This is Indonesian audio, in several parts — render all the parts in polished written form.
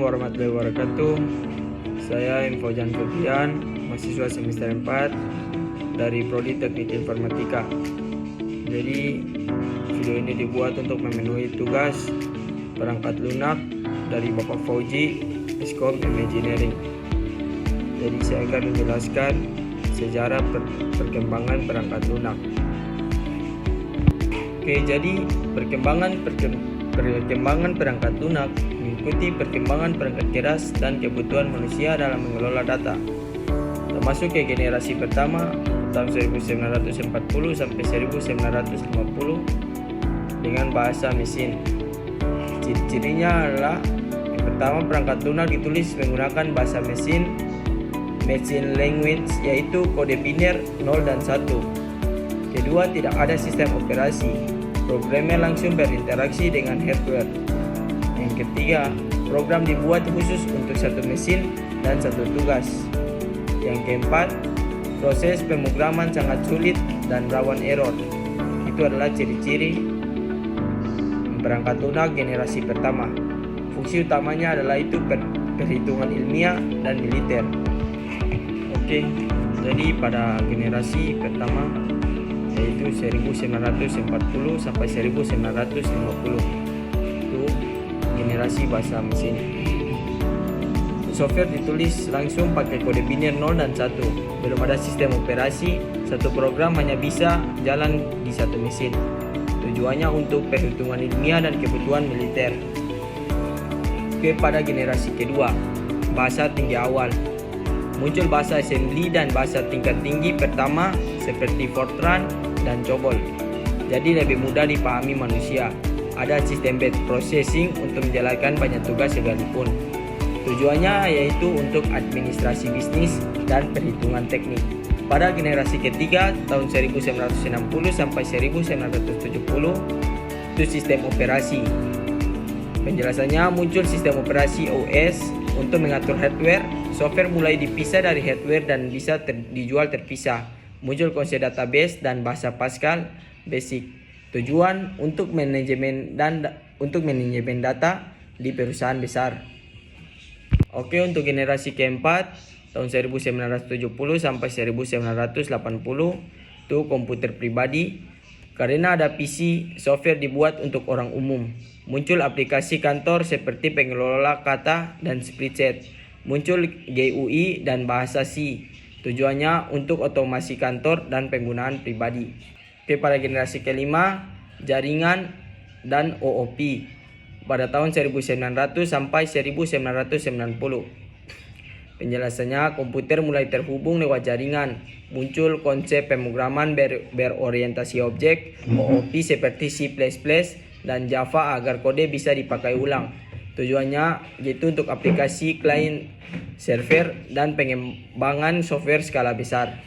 warahmatullahi wabarakatuh. Saya Infojan Febian, mahasiswa semester 4 dari Prodi Teknik Informatika. Jadi video ini dibuat untuk memenuhi tugas perangkat lunak dari Bapak Fauji, Eskom Engineering. Jadi saya akan menjelaskan sejarah perkembangan perangkat lunak. Oke, jadi perkembangan perangkat lunak mengikuti perkembangan perangkat keras dan kebutuhan manusia dalam mengelola data, termasuk ke generasi pertama tahun 1940 sampai 1950 dengan bahasa mesin. Ciri-cirinya adalah yang pertama, perangkat lunak ditulis menggunakan bahasa mesin, machine language, yaitu kode biner 0 dan 1. Kedua, tidak ada sistem operasi. Programnya langsung berinteraksi dengan hardware. Yang ketiga, program dibuat khusus untuk satu mesin dan satu tugas. Yang keempat, proses pemrograman sangat sulit dan rawan error. Itu adalah ciri-ciri perangkat lunak generasi pertama. Fungsi utamanya adalah itu perhitungan ilmiah dan militer. Oke, jadi pada generasi pertama yaitu 1940 sampai 1950 itu generasi bahasa mesin. Software ditulis langsung pakai kode biner 0 dan 1. Belum ada sistem operasi, satu program hanya bisa jalan di satu mesin. Tujuannya untuk perhitungan ilmiah dan kebutuhan militer. Oke, pada generasi kedua, bahasa tinggi awal. Muncul bahasa assembly dan bahasa tingkat tinggi pertama seperti Fortran dan COBOL. Jadi lebih mudah dipahami manusia. Ada sistem batch processing untuk menjalankan banyak tugas sekalipun. Tujuannya yaitu untuk administrasi bisnis dan perhitungan teknik. Pada generasi ketiga tahun 1960 sampai 1970 itu sistem operasi. Penjelasannya, muncul sistem operasi OS untuk mengatur hardware. Software mulai dipisah dari hardware dan bisa dijual terpisah. Muncul konsep database dan bahasa Pascal Basic. Tujuan untuk manajemen data di perusahaan besar. Oke, untuk generasi keempat tahun 1970 sampai 1980 itu komputer pribadi. Karena ada PC, software dibuat untuk orang umum. Muncul aplikasi kantor seperti pengelola kata dan spreadsheet. Muncul GUI dan bahasa C. Tujuannya untuk otomasi kantor dan penggunaan pribadi. Oke, pada generasi kelima, jaringan dan OOP pada tahun 1900 sampai 1990. Penjelasannya, komputer mulai terhubung lewat jaringan. Muncul konsep pemrograman berorientasi objek OOP seperti C++ dan Java agar kode bisa dipakai ulang. Tujuannya yaitu untuk aplikasi client server dan pengembangan software skala besar.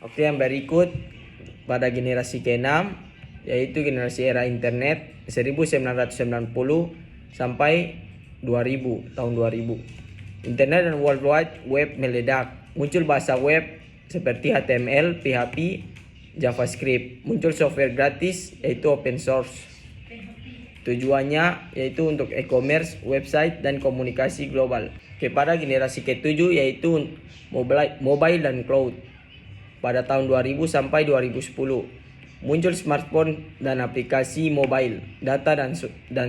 Oke, yang berikut pada generasi ke-6 yaitu generasi era internet 1990 sampai 2000, tahun 2000. Internet dan World Wide Web meledak. Muncul bahasa web seperti HTML, PHP, JavaScript. Muncul software gratis yaitu open source. Tujuannya yaitu untuk e-commerce, website, dan komunikasi global. Kepada generasi ke-7 yaitu mobile dan cloud. Pada tahun 2000 sampai 2010 muncul smartphone dan aplikasi mobile. Data dan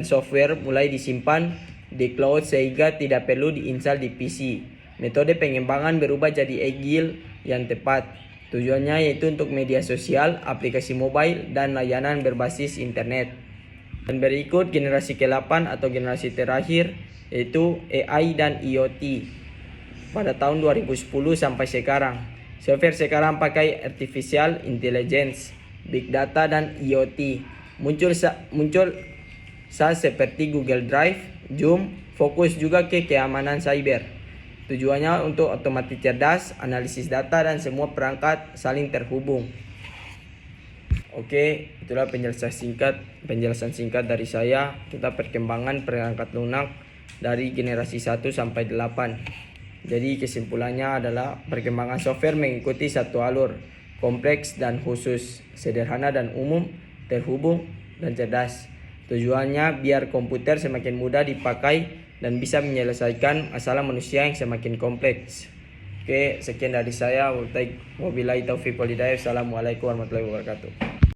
software mulai disimpan di cloud sehingga tidak perlu diinstal di PC. Metode pengembangan berubah jadi agile yang tepat. Tujuannya yaitu untuk media sosial, aplikasi mobile, dan layanan berbasis internet. Dan berikut generasi ke-8 atau generasi terakhir yaitu AI dan IoT pada tahun 2010 sampai sekarang. Software sekarang pakai artificial intelligence, big data, dan IoT. Muncul SaaS seperti Google Drive, Zoom, fokus juga ke keamanan cyber. Tujuannya untuk otomatis cerdas, analisis data, dan semua perangkat saling terhubung. Oke, itulah penjelasan singkat dari saya. Kita perkembangan perangkat lunak dari generasi 1 sampai 8. Jadi kesimpulannya adalah perkembangan software mengikuti satu alur, kompleks dan khusus, sederhana dan umum, terhubung dan cerdas. Tujuannya biar komputer semakin mudah dipakai dan bisa menyelesaikan masalah manusia yang semakin kompleks. Oke, sekian dari saya. Wabillahi taufiq wal hidayah. Assalamualaikum warahmatullahi wabarakatuh.